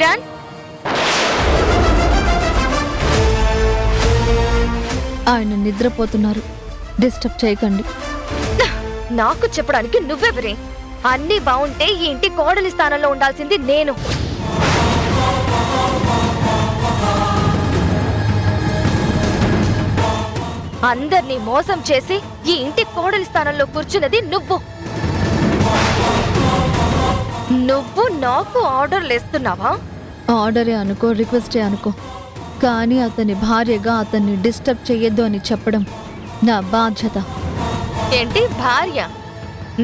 కిరణ్, ఆయన నిద్రపోతున్నారు, డిస్టర్బ్ చేయకండి. నాకు చెప్పడానికి నువ్వెవరే? అన్నీ బాగుంటే ఈ ఇంటి కోడలి స్థానంలో ఉండాల్సింది నేను. అందర్నీ మోసం చేసి ఈ ఇంటి కోడలి స్థానంలో కూర్చున్నది నువ్వు. నువ్వు నాకు ఆర్డర్లు ఇస్తున్నావా? ఆర్డరే అనుకో, రిక్వెస్టే అనుకో, కానీ అతని భార్యగా అతన్ని డిస్టర్బ్ చెయ్యొద్దు అని చెప్పడం నా బాధ్యత. ఏంటి భార్య?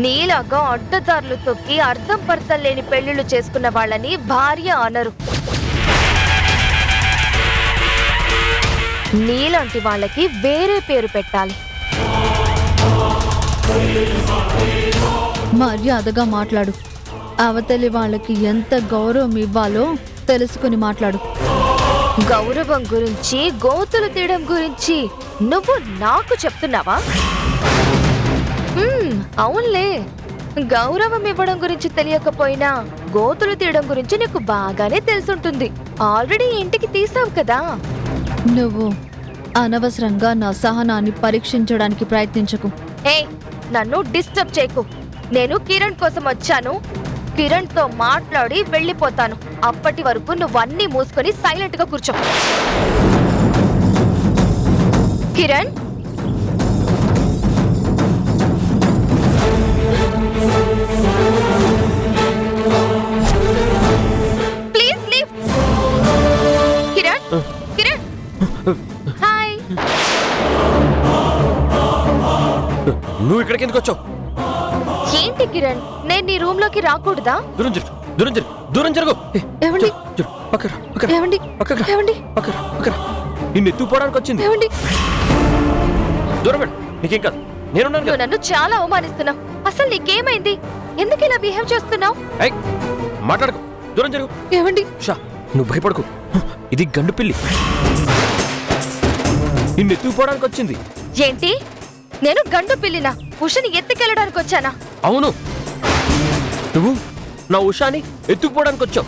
నీలాగా అడ్డదారులు తొక్కి అర్థం పర్థం లేని పెళ్లిళ్లు చేసుకున్న వాళ్ళని భార్య అనరు. నీలాంటి వాళ్ళకి వేరే పేరు పెట్టాలి. మర్యాదగా మాట్లాడు. అవతలి వాళ్ళకి ఎంత గౌరవం ఇవ్వాలో తెలుసుకుని మాట్లాడు. గౌరవం గురించి, గోతులు తీయడం గురించి నువ్వు నాకు చెప్తున్నావా? అవునులే, గౌరవం ఇవ్వడం గురించి తెలియకపోయినా గోతులు తీయడం గురించి నీకు బాగానే తెలుసుంటుంది. ఆల్రెడీ ఇంటికి తీసావు కదా. నువ్వు అనవసరంగా నా సహనాన్ని పరీక్షించడానికి ప్రయత్నించకు. నన్ను డిస్టర్బ్ చేయకు. నేను కిరణ్ కోసం వచ్చాను. కిరణ్ తో మాట్లాడి వెళ్ళిపోతాను. అప్పటి వరకు నువ్వన్నీ మూసుకొని సైలెంట్ గా కూర్చో. Kiran, please leave. Kiran, Kiran, hi. నువ్వు ఇక్కడికి ఎందుకు వచ్చావు? ఏంటి కిరణ్, నేను నీ రూమ్ లోకి రాకూడదా? దూరం జరుగు, దూరం జరుగు, దూరం జరుగు. ఏమండి? ఏమండి? ఏమండి? నిన్ను ఎత్తుపోవడానికి వచ్చింది. ఏమండి? దూరం వెళ్ళు, నీకేం కాదు, నేనున్నాను నువ్వు కదా. నన్ను చాలా అవమానిస్తున్నావు. అసలు నీకేమైంది? ఎందుకు ఇలా బిహేవ్ చేస్తున్నావు? మాట్లాడకు, దూరం జరుగు. ఏమండి? షా, నువ్వు భయపడకు. ఇది గండు పిల్లి, నిన్ను ఎత్తుకుపోవడానికి వచ్చింది. ఏంటి? నేను గండు పిల్లినా? ఉషని ఎత్తుకెళ్ళడానికి వచ్చానా? అవును, నువ్వు నా ఉషాని ఎత్తుకుపోవడానికి వచ్చావు.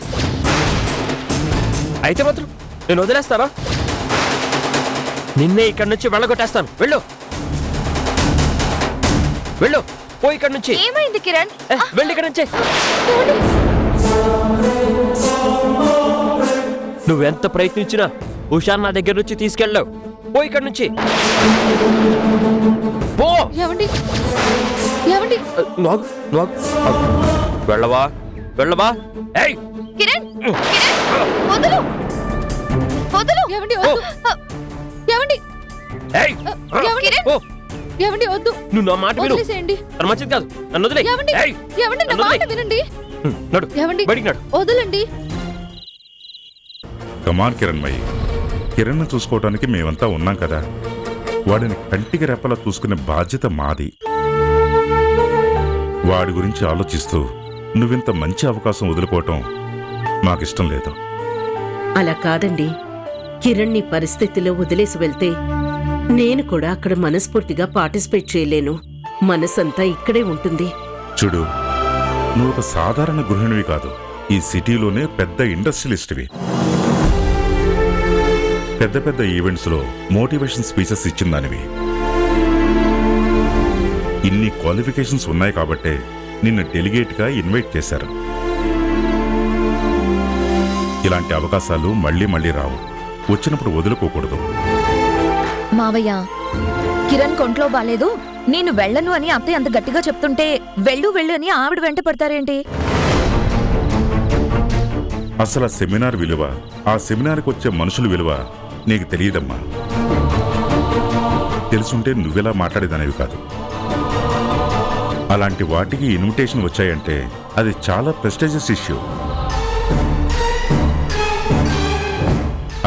అయితే మాత్రం నేను వదిలేస్తానా? నిన్నే ఇక్కడి నుంచి వెళ్ళగొట్టేస్తాను. వెళ్ళు, వెళ్ళు, పో ఇక్కడి నుంచి. ఏమైంది కిరణ్? వెళ్ళి ఇక్కడి నుంచి. నువ్వెంత ప్రయత్నించినా ఉషాన్ నా దగ్గర నుంచి తీసుకెళ్ళావు. పో ఇక్కడి నుంచి, పో. ఏమండి? ఏమండి? నాగు, నాగు. వెళ్ళవా, వెళ్ళవా? ఏయ్ కిరణ్, కిరణ్, వదులు, వదులు. ఏమండి? వద్దు. ఏమండి? ఏయ్ కిరణ్, పో. ఏమండి? వద్దు. నువ్వు నా మాట విను. వదిలేసేయండి. అది మంచిది కాదు. నన్ను వదిలేయ్. ఏమండి? ఏయ్ ఏమండి? నా నన్ను మాట వదిలేయ్. వినండి. నడు, ఏమండి? బయటికి నడు. వదలండి. కమాన్ కిరణ్మయ్యి, కిరణ్ను చూసుకోవడానికి మేమంతా ఉన్నాం కదా. వాడిని కంటికి రెప్పలా చూసుకునే బాధ్యత మాది. వాడి గురించి ఆలోచిస్తూ నువ్వింత మంచి అవకాశం వదులుకోవటం మాకిష్టం లేదు. అలా కాదండి, కిరణ్ నీ పరిస్థితిలో వదిలేసి వెళ్తే నేను కూడా అక్కడ మనస్ఫూర్తిగా పార్టిసిపేట్ చేయలేను. మనసంతా ఇక్కడే ఉంటుంది. చూడు, నువ్వు ఒక సాధారణ గృహిణివి కాదు, ఈ సిటీలోనే పెద్ద ఇండస్ట్రియలిస్ట్వి. పెద్ద పెద్ద ఈవెంట్స్లో మోటివేషన్ స్పీచెస్ ఇచ్చిందానివి. ఇన్ని క్వాలిఫికేషన్స్ ఉన్నాయి కాబట్టే నిన్ను డెలిగేట్గా ఇన్వైట్ చేశారు. ఇలాంటి అవకాశాలు మళ్ళీ మళ్ళీ రావు. వచ్చినప్పుడు వదులుకోకూడదు. మావయ్య, కిరణ్ కొంట్లో బాలేదు, నేను వెళ్ళను అని అత్తయ్య అంత గట్టిగా చెప్తుంటే వెళ్ళు వెళ్ళు అని ఆవిడ వెంట పడతారేంటి? అసలు ఆ సెమినార్ విలువ, ఆ సెమినార్కి వచ్చే మనుషుల విలువ నీకు తెలియదమ్మా. తెలుసుంటే నువ్వెలా మాట్లాడేదనేవి కాదు. అలాంటి వాటికి ఇన్విటేషన్ వచ్చాయంటే అది చాలా ప్రెస్టీజియస్ ఇష్యూ.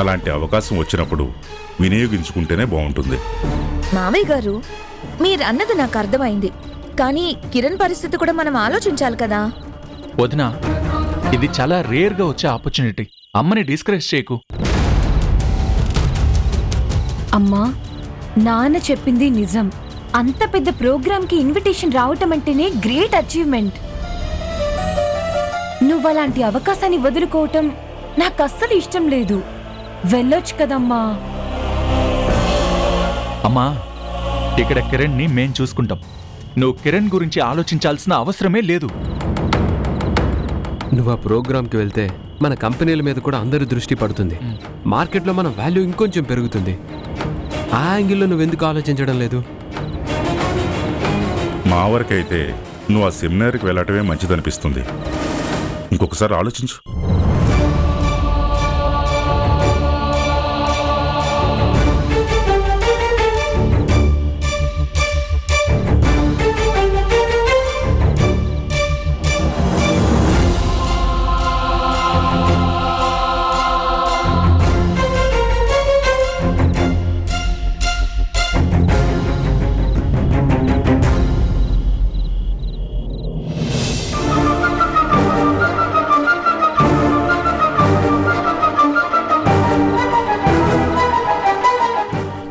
అలాంటి అవకాశం వచ్చినప్పుడు వినియోగించుకుంటేనే బాగుంటుంది. మావయ్య గారు, మీరన్నది నాకు అర్థమైంది, కానీ కిరణ్ పరిస్థితి కూడా మనం ఆలోచించాలి కదా. వదినా, ఇది చాలా రేర్గా వచ్చే ఆపర్చునిటీ. అమ్మని డిస్కరేజ్ చేయకు. అమ్మా, నాన్న చెప్పింది నిజం. అంత పెద్ద ప్రోగ్రామ్కి ఇన్విటేషన్ రావటం అంటేనే గ్రేట్ అచీవ్మెంట్. నువ్వు అలాంటి అవకాశాన్ని వదులుకోవటం నాకు అస్సలు ఇష్టం లేదు. వెళ్ళొచ్చు కదమ్మా. అమ్మా, ఇక్కడ కిరణ్ని మేం చూసుకుంటాం. నువ్వు కిరణ్ గురించి ఆలోచించాల్సిన అవసరమే లేదు. నువ్వు ఆ ప్రోగ్రామ్కి వెళ్తే మన కంపెనీల మీద కూడా అందరి దృష్టి పడుతుంది. మార్కెట్లో మన వాల్యూ ఇంకొంచెం పెరుగుతుంది. ఆ యాంగిల్లో నువ్వెందుకు ఆలోచించడం లేదు? మా వరకైతే నువ్వు ఆ సెమినార్కి వెళ్ళటమే మంచిదనిపిస్తుంది. ఇంకొకసారి ఆలోచించు.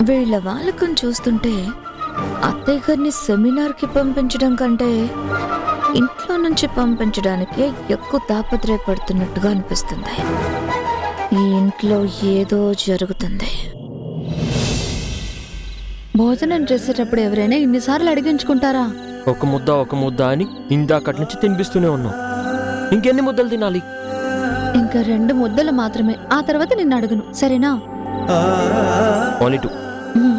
వీళ్ళ వాళ్ళకం చూస్తుంటే అత్తయ్య గారిని సెమినార్కి పంపించడం కంటే ఇంట్లో నుంచి పంపించడానికే ఎక్కువ తాపత్రయపడుతున్నట్టుగా అనిపిస్తుంది. ఈ ఇంట్లో ఏదో జరుగుతుంది. భోజనం చేసేటప్పుడు ఎవరైనా ఇన్నిసార్లు అడిగించుకుంటారా? ఒక ముద్ద అని ఇందాకటి నుంచి తినిపిస్తూనే ఉన్నాం. ఇంకెన్ని ముద్దలు తినాలి? ఇంకా 2 ముద్దలు మాత్రమే. ఆ తర్వాత నిన్ను అడగను, సరేనా? ఓన్లీ 2. మ్మ్.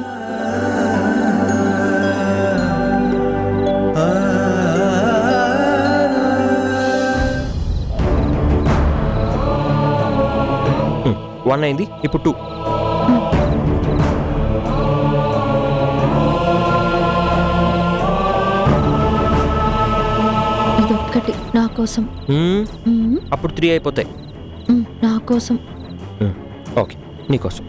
వన్ అయింది, ఇప్పుడు 2. ఇదొక్కటి నా కోసం. మ్మ్. అప్పుడు 3 అయిపోతాయి. నా కోసం. ఓకే, నీకోసం.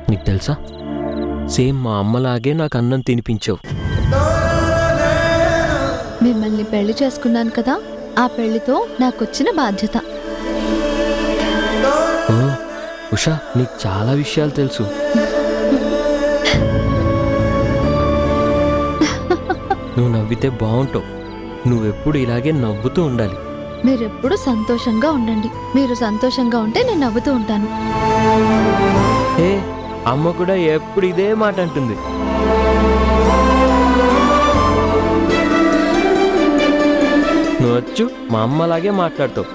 నీకు తెలుసా, సేమ్ మా అమ్మలాగే నాకు అన్నం తినిపించావు. మిమ్మల్ని పెళ్లి చేసుకున్నాను కదా, ఆ పెళ్లితో నాకొచ్చిన బాధ్యత. ఓ, ఉషా, నీకు చాలా విషయాలు తెలుసు. నువ్వు నవ్వితే బాగుంటావు. నువ్వెప్పుడు ఇలాగే నవ్వుతూ ఉండాలి. మీరెప్పుడు సంతోషంగా ఉండండి. మీరు సంతోషంగా ఉంటే నేను నవ్వుతూ ఉంటాను. ఏ, అమ్మ కూడా ఎప్పుడు ఇదే మాట అంటుంది. నువ్వు వచ్చు మా అమ్మలాగే మాట్లాడతావు.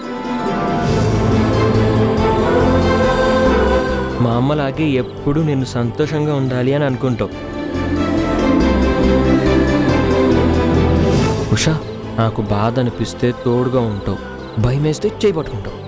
మా అమ్మలాగే ఎప్పుడు నేను సంతోషంగా ఉండాలి అని అనుకుంటావు. ఉషా, నాకు బాధ అనిపిస్తే తోడుగా ఉంటావు, భయం వేస్తే చేయి పట్టుకుంటావు.